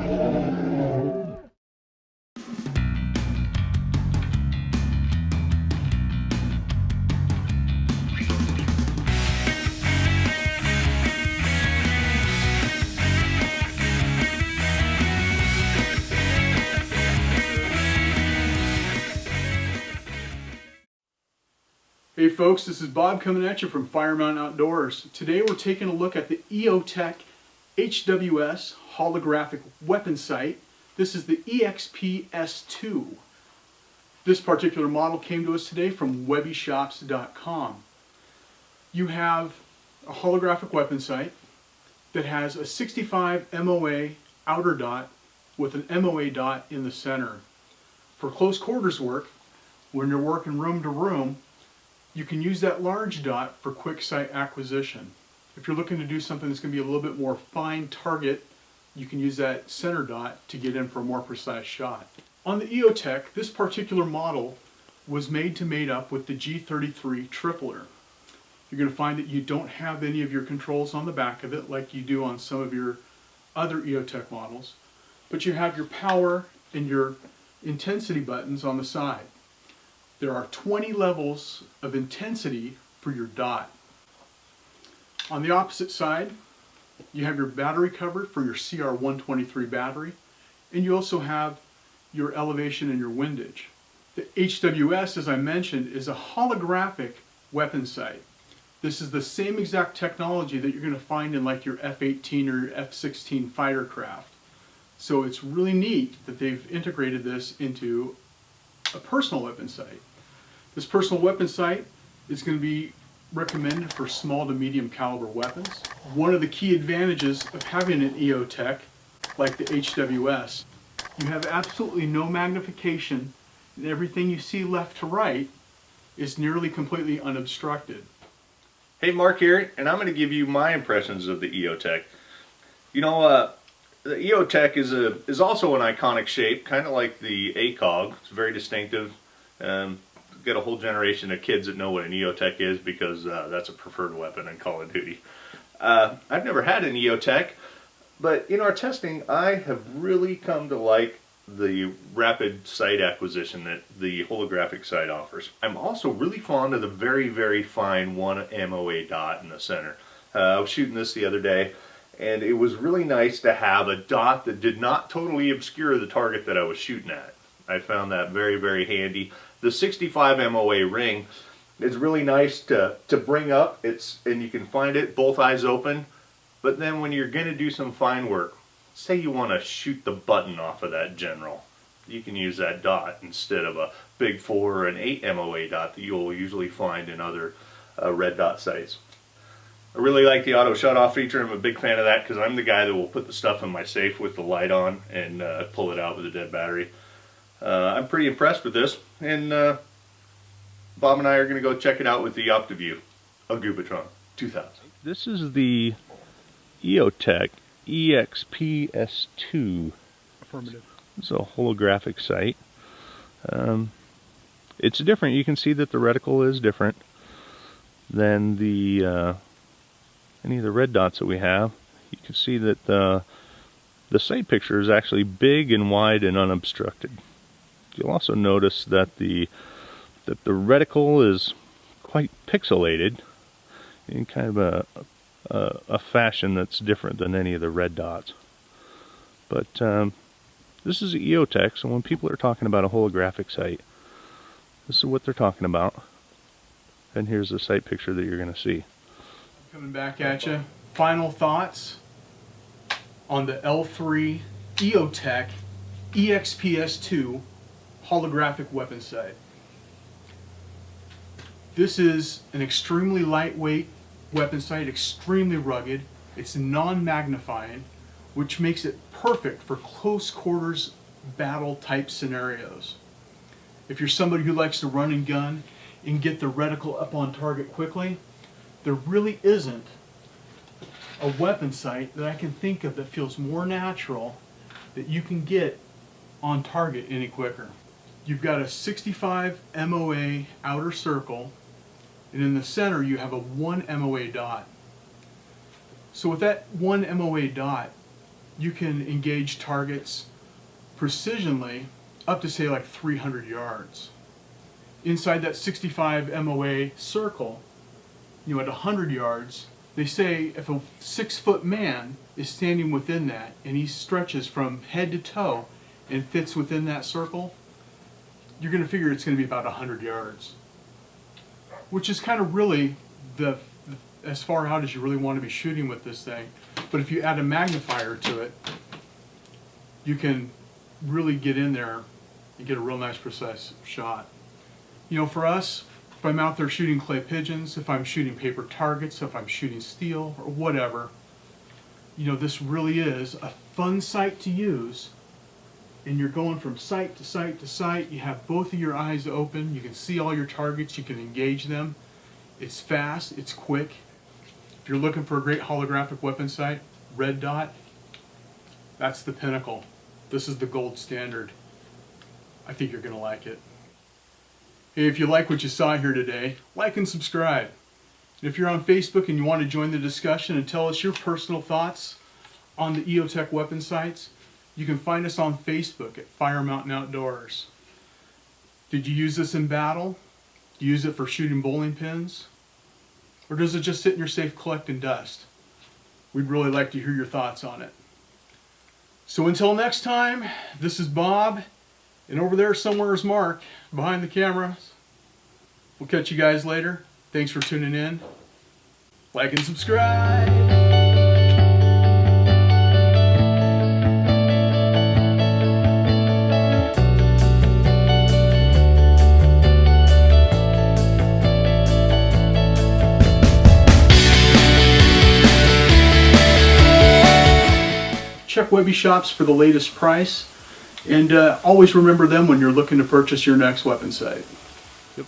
Hey folks, this is Bob coming at you from Fire Mountain Outdoors. Today we're taking a look at the EOTech HWS holographic weapon sight. This is the EXPS2. This particular model came to us today from webbyshops.com. You have a holographic weapon sight that has a 65 MOA outer dot with an MOA dot in the center. For close quarters work, when you're working room to room, you can use that large dot for quick sight acquisition. If you're looking to do something that's going to be a little bit more fine target, you can use that center dot to get in for a more precise shot. On the EOTech, this particular model was made up with the G33 tripler. You're going to find that you don't have any of your controls on the back of it like you do on some of your other EOTech models, but you have your power and your intensity buttons on the side. There are 20 levels of intensity for your dot. On the opposite side, you have your battery cover for your CR123 battery, and you also have your elevation and your windage. The HWS, as I mentioned, is a holographic weapon sight. This is the same exact technology that you're going to find in like your F-18 or your F-16 fighter craft. So it's really neat that they've integrated this into a personal weapon sight. This personal weapon sight is going to be recommended for small to medium caliber weapons. One of the key advantages of having an EOTech like the HWS, you have absolutely no magnification, and everything you see left to right is nearly completely unobstructed. Hey, Mark here, and I'm going to give you my impressions of the EOTech. You know, the EOTech is also an iconic shape, kind of like the ACOG. It's very distinctive. Got a whole generation of kids that know what an EOTech is because that's a preferred weapon in Call of Duty. I've never had an EOTech, but in our testing, I have really come to like the rapid sight acquisition that the holographic sight offers. I'm also really fond of the very, very fine 1 MOA dot in the center. I was shooting this the other day, and it was really nice to have a dot that did not totally obscure the target that I was shooting at. I found that very, very handy. The 65 MOA ring is really nice to bring up. And you can find it both eyes open, but then when you're going to do some fine work, say you want to shoot the button off of that general, you can use that dot instead of a big 4 or an 8 MOA dot that you'll usually find in other red dot sights. I really like the auto shut off feature. I'm a big fan of that because I'm the guy that will put the stuff in my safe with the light on and pull it out with a dead battery. I'm pretty impressed with this, and Bob and I are going to go check it out with the OptiView, a Goobatron 2000. This is the EOTech EXPS2. Affirmative. It's a holographic sight. It's different. You can see that the reticle is different than the any of the red dots that we have. You can see that the sight picture is actually big and wide and unobstructed. You'll also notice that the reticle is quite pixelated in kind of a fashion that's different than any of the red dots. But this is EOTech, so when people are talking about a holographic sight, this is what they're talking about. And here's the sight picture that you're going to see. Coming back at you. Final thoughts on the L3 EOTech EXPS2 holographic weapon sight. This is an extremely lightweight weapon sight, extremely rugged. It's non-magnifying, which makes it perfect for close quarters battle type scenarios. If you're somebody who likes to run and gun and get the reticle up on target quickly, there really isn't a weapon sight that I can think of that feels more natural that you can get on target any quicker. You've got a 65 MOA outer circle, and in the center you have a 1 MOA dot. So with that 1 MOA dot, you can engage targets precisionally up to say like 300 yards. Inside that 65 MOA circle, at 100 yards, they say if a 6-foot man is standing within that and he stretches from head to toe and fits within that circle, you're going to figure it's going to be about 100 yards, which is kind of really as far out as you really want to be shooting with this thing. But if you add a magnifier to it, you can really get in there and get a real nice precise shot. For us, if I'm out there shooting clay pigeons, if I'm shooting paper targets, if I'm shooting steel or whatever, this really is a fun sight to use. And you're going from sight to sight to sight. You have both of your eyes open. You can see all your targets. You can engage them. It's fast. It's quick. If you're looking for a great holographic weapon sight, red dot, that's the pinnacle. This is the gold standard. I think you're going to like it. Hey, if you like what you saw here today, like and subscribe. And if you're on Facebook and you want to join the discussion and tell us your personal thoughts on the EOTech weapon sights, you can find us on Facebook at Fire Mountain Outdoors. Did you use this in battle? Do you use it for shooting bowling pins? Or does it just sit in your safe collecting dust? We'd really like to hear your thoughts on it. So until next time, this is Bob, and over there somewhere is Mark behind the camera. We'll catch you guys later. Thanks for tuning in. Like and subscribe. Check Webby Shops for the latest price, and always remember them when you're looking to purchase your next weapon sight. Yep.